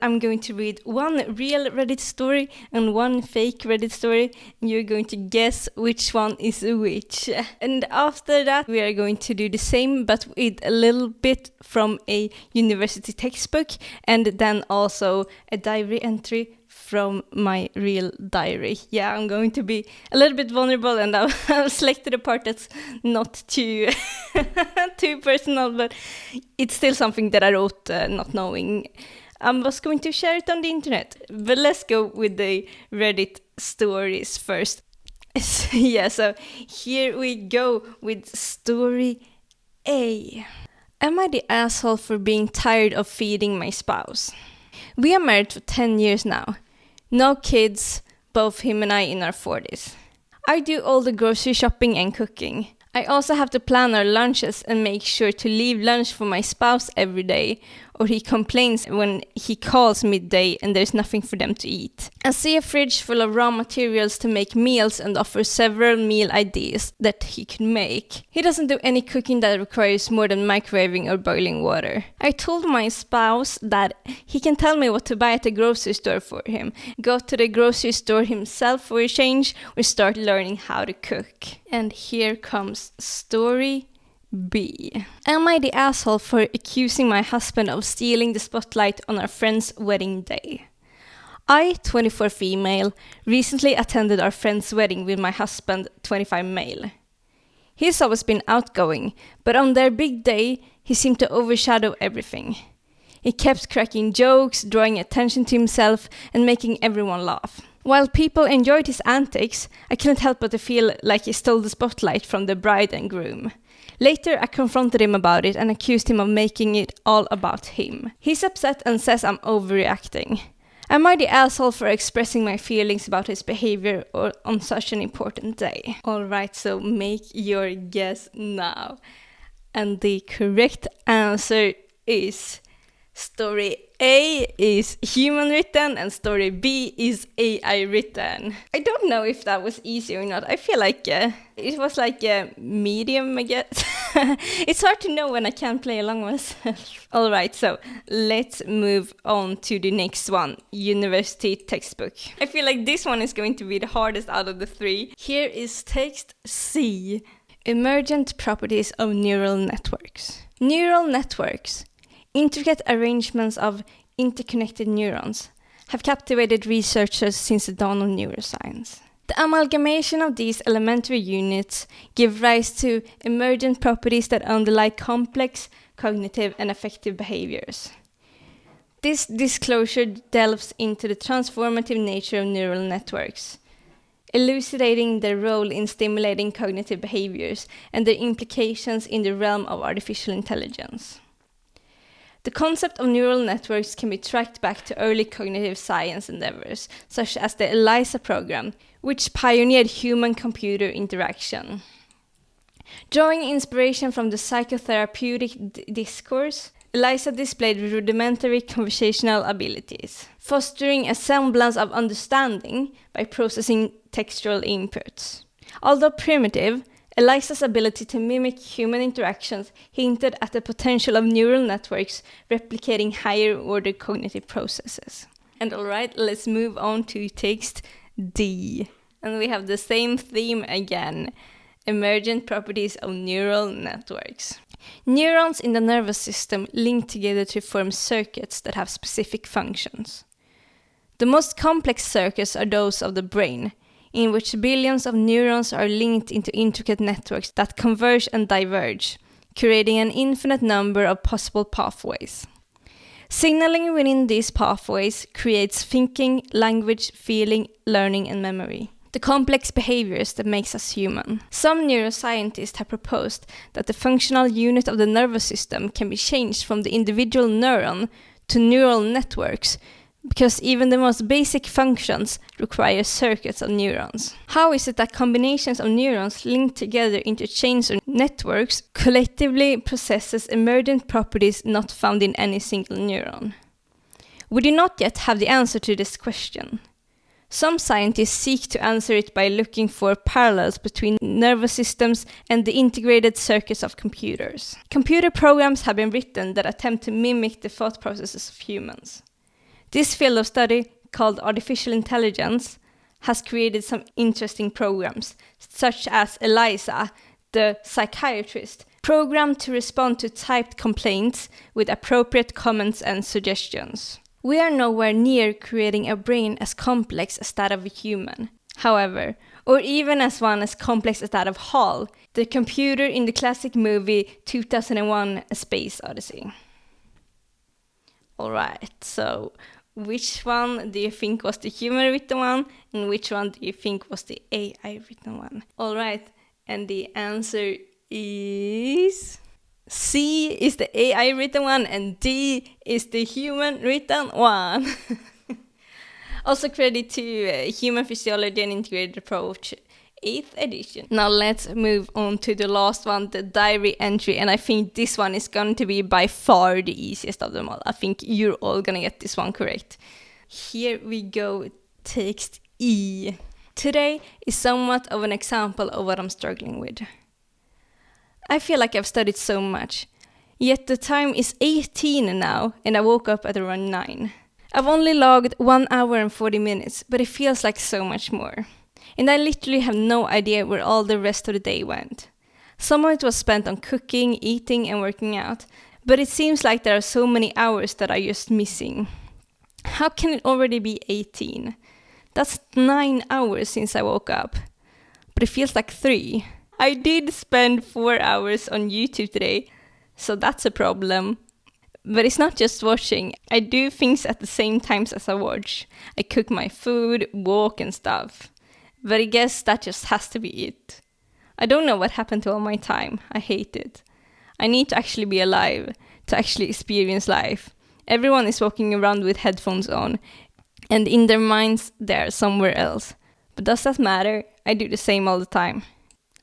I'm going to read one real Reddit story and one fake Reddit story, and you're going to guess which one is which. And after that, we are going to do the same, but with a little bit from a university textbook, and then also a diary entry from my real diary. Yeah, I'm going to be a little bit vulnerable, and I've selected a part that's not too too personal, but it's still something that I wrote not knowing. I was going to share it on the internet, but let's go with the Reddit stories first. Yeah, so here we go with story A. Am I the asshole for being tired of feeding my spouse? We are married for 10 years now. No kids, both him and I in our 40s. I do all the grocery shopping and cooking. I also have to plan our lunches and make sure to leave lunch for my spouse every day, or he complains when he calls midday and there's nothing for them to eat. I see a fridge full of raw materials to make meals and offer several meal ideas that he could make. He doesn't do any cooking that requires more than microwaving or boiling water. I told my spouse that he can tell me what to buy at the grocery store for him, go to the grocery store himself for a change, or start learning how to cook. And here comes story B. Am I the asshole for accusing my husband of stealing the spotlight on our friend's wedding day? I, 24 female, recently attended our friend's wedding with my husband, 25 male. He's always been outgoing, but on their big day, he seemed to overshadow everything. He kept cracking jokes, drawing attention to himself, and making everyone laugh. While people enjoyed his antics, I couldn't help but to feel like he stole the spotlight from the bride and groom. Later, I confronted him about it and accused him of making it all about him. He's upset and says I'm overreacting. Am I the asshole for expressing my feelings about his behavior on such an important day? Alright, so make your guess now. And the correct answer is story A is human written and story B is AI written. I don't know if that was easy or not. I feel like it was like a medium, I guess. It's hard to know when I can't play along myself. Alright, so let's move on to the next one, university textbook. I feel like this one is going to be the hardest out of the three. Here is text C. Emergent properties of neural networks. Neural networks, intricate arrangements of interconnected neurons, have captivated researchers since the dawn of neuroscience. The amalgamation of these elementary units give rise to emergent properties that underlie complex cognitive and affective behaviors. This disclosure delves into the transformative nature of neural networks, elucidating their role in stimulating cognitive behaviors and their implications in the realm of artificial intelligence. The concept of neural networks can be tracked back to early cognitive science endeavors, such as the ELIZA program, which pioneered human-computer interaction. Drawing inspiration from the psychotherapeutic discourse, ELIZA displayed rudimentary conversational abilities, fostering a semblance of understanding by processing textual inputs. Although primitive, ELIZA's ability to mimic human interactions hinted at the potential of neural networks replicating higher-order cognitive processes. And alright, let's move on to text D. And we have the same theme again, emergent properties of neural networks. Neurons in the nervous system link together to form circuits that have specific functions. The most complex circuits are those of the brain, in which billions of neurons are linked into intricate networks that converge and diverge, creating an infinite number of possible pathways. Signaling within these pathways creates thinking, language, feeling, learning, and memory. The complex behaviors that makes us human. Some neuroscientists have proposed that the functional unit of the nervous system can be changed from the individual neuron to neural networks, because even the most basic functions require circuits of neurons. How is it that combinations of neurons linked together into chains or networks collectively possesses emergent properties not found in any single neuron? We do not yet have the answer to this question. Some scientists seek to answer it by looking for parallels between nervous systems and the integrated circuits of computers. Computer programs have been written that attempt to mimic the thought processes of humans. This field of study, called artificial intelligence, has created some interesting programs, such as Eliza, the psychiatrist, programmed to respond to typed complaints with appropriate comments and suggestions. We are nowhere near creating a brain as complex as that of a human. However, or even as one as complex as that of HAL, the computer in the classic movie 2001: A Space Odyssey. Alright, so which one do you think was the human written one, and which one do you think was the AI written one? Alright, and the answer is C is the AI written one, and D is the human written one. Also credit to Human Physiology and Integrated Approach 8th edition. Now let's move on to the last one, the diary entry, and I think this one is going to be by far the easiest of them all. I think you're all gonna get this one correct. Here we go, text E. Today is somewhat of an example of what I'm struggling with. I feel like I've studied so much, yet the time is 18 now and I woke up at around 9. I've only logged 1 hour and 40 minutes, but it feels like so much more. And I literally have no idea where all the rest of the day went. Some of it was spent on cooking, eating and working out, but it seems like there are so many hours that are just missing. How can it already be 18? That's 9 hours since I woke up, but it feels like 3. I did spend 4 hours on YouTube today, so that's a problem. But it's not just watching. I do things at the same times as I watch. I cook my food, walk and stuff. But I guess that just has to be it. I don't know what happened to all my time. I hate it. I need to actually be alive, to actually experience life. Everyone is walking around with headphones on, and in their minds they're somewhere else. But does that matter? I do the same all the time.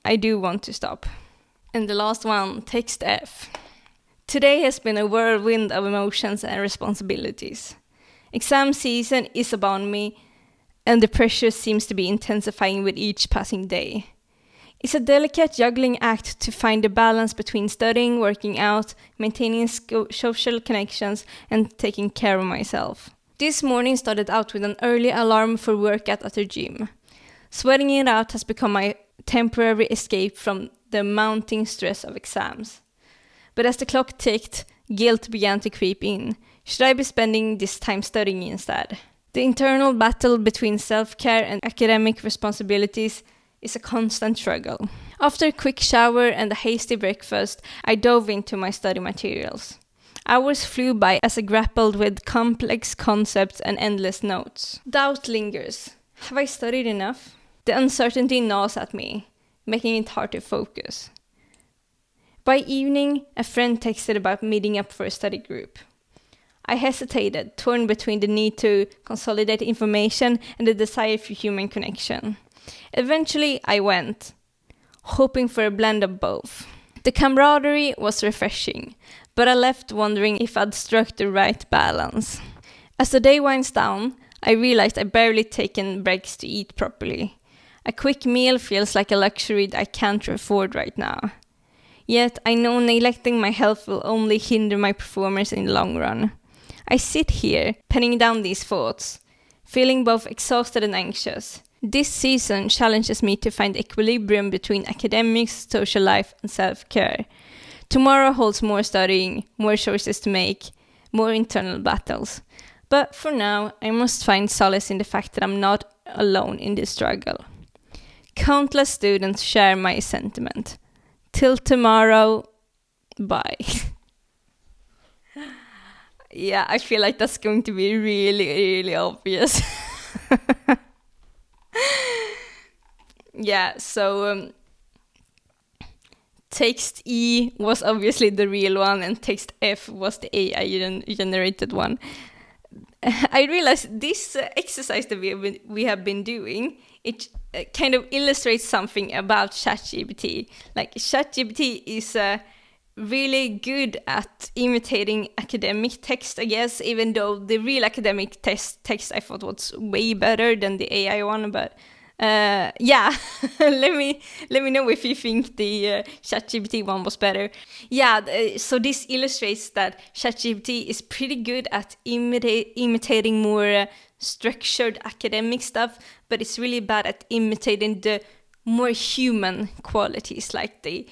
I do want to stop. And the last one, text F. Today has been a whirlwind of emotions and responsibilities. Exam season is upon me, and the pressure seems to be intensifying with each passing day. It's a delicate juggling act to find the balance between studying, working out, maintaining social connections, and taking care of myself. This morning started out with an early alarm for workout at the gym. Sweating it out has become my temporary escape from the mounting stress of exams. But as the clock ticked, guilt began to creep in. Should I be spending this time studying instead? The internal battle between self-care and academic responsibilities is a constant struggle. After a quick shower and a hasty breakfast, I dove into my study materials. Hours flew by as I grappled with complex concepts and endless notes. Doubt lingers. Have I studied enough? The uncertainty gnaws at me, making it hard to focus. By evening, a friend texted about meeting up for a study group. I hesitated, torn between the need to consolidate information and the desire for human connection. Eventually, I went, hoping for a blend of both. The camaraderie was refreshing, but I left wondering if I'd struck the right balance. As the day winds down, I realized I'd barely taken breaks to eat properly. A quick meal feels like a luxury I can't afford right now. Yet I know neglecting my health will only hinder my performance in the long run. I sit here, penning down these thoughts, feeling both exhausted and anxious. This season challenges me to find equilibrium between academics, social life, and self-care. Tomorrow holds more studying, more choices to make, more internal battles. But for now, I must find solace in the fact that I'm not alone in this struggle. Countless students share my sentiment. Till tomorrow, bye. Yeah, I feel like that's going to be really, really obvious. Yeah, so text E was obviously the real one and text F was the AI generated one. I realized this exercise that we have been doing, it kind of illustrates something about Chat GPT. Like, Chat GPT is really good at imitating academic text, I guess, even though the real academic text I thought was way better than the AI one, but Yeah, let me know if you think the ChatGPT one was better. Yeah, so this illustrates that ChatGPT is pretty good at imitating more structured academic stuff, but it's really bad at imitating the more human qualities, like the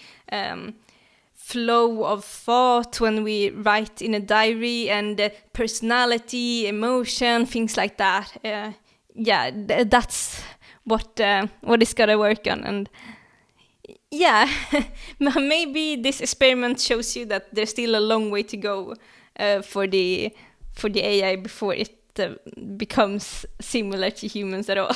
flow of thought when we write in a diary, and personality, emotion, things like that. Yeah, that's what it's gotta work on. And yeah, maybe this experiment shows you that there's still a long way to go for the AI before it becomes similar to humans at all.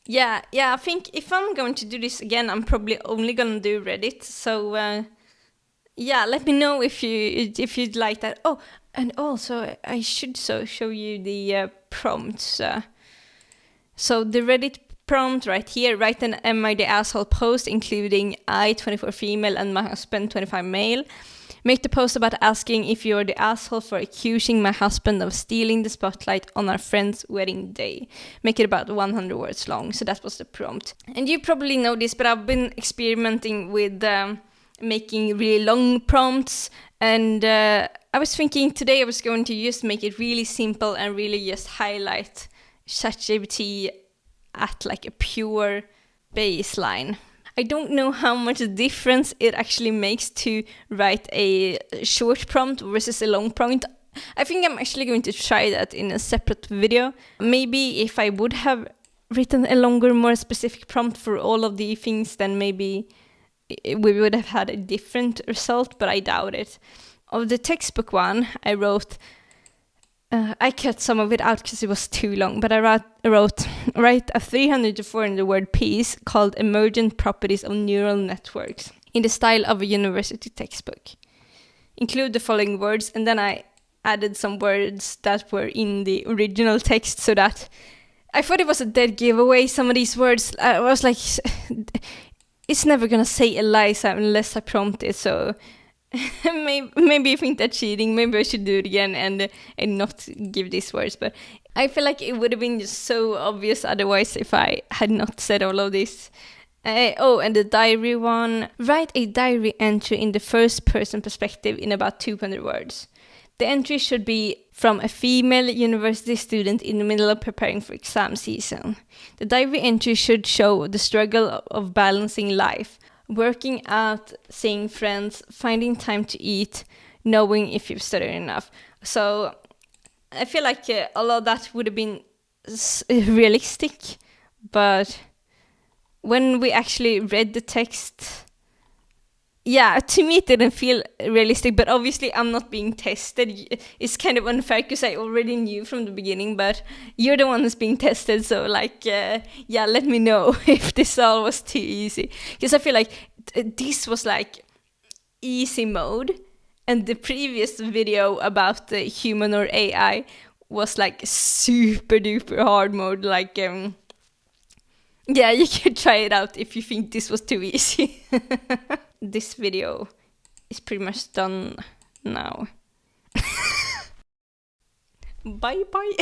Yeah, I think if I'm going to do this again, I'm probably only gonna do Reddit. So yeah, let me know if you'd like that. Oh, and also I should show you the prompts. So the Reddit prompt right here: write an "Am I the asshole" post, including I, 24 female, and my husband, 25 male. Make the post about asking if you're the asshole for accusing my husband of stealing the spotlight on our friend's wedding day. Make it about 100 words long. So that was the prompt. And you probably know this, but I've been experimenting with making really long prompts. And I was thinking today I was going to just make it really simple and really just highlight ChatGPT at like a pure baseline. I don't know how much difference it actually makes to write a short prompt versus a long prompt. I think I'm actually going to try that in a separate video. Maybe if I would have written a longer, more specific prompt for all of the things, then maybe we would have had a different result, but I doubt it. Of the textbook one, I wrote... I cut some of it out because it was too long, but I wrote write a 300 to 400 word piece called Emergent Properties of Neural Networks in the style of a university textbook. Include the following words, and then I added some words that were in the original text, so that I thought it was a dead giveaway. Some of these words, I was like, it's never gonna say Eliza unless I prompt it, so... maybe you think that's cheating. Maybe I should do it again and not give these words. But I feel like it would have been just so obvious otherwise if I had not said all of this. And the diary one. Write a diary entry in the first person perspective in about 200 words. The entry should be from a female university student in the middle of preparing for exam season. The diary entry should show the struggle of balancing life. Working out, seeing friends, finding time to eat, knowing if you've studied enough. So I feel like a lot of that would have been realistic, but when we actually read the text, yeah, to me it didn't feel realistic, but obviously I'm not being tested. It's kind of unfair because I already knew from the beginning, but you're the one who's being tested, so like, yeah, let me know if this all was too easy. Because I feel like this was like easy mode, and the previous video about the human or AI was like super duper hard mode, like... yeah, you can try it out if you think this was too easy. This video is pretty much done now. Bye bye.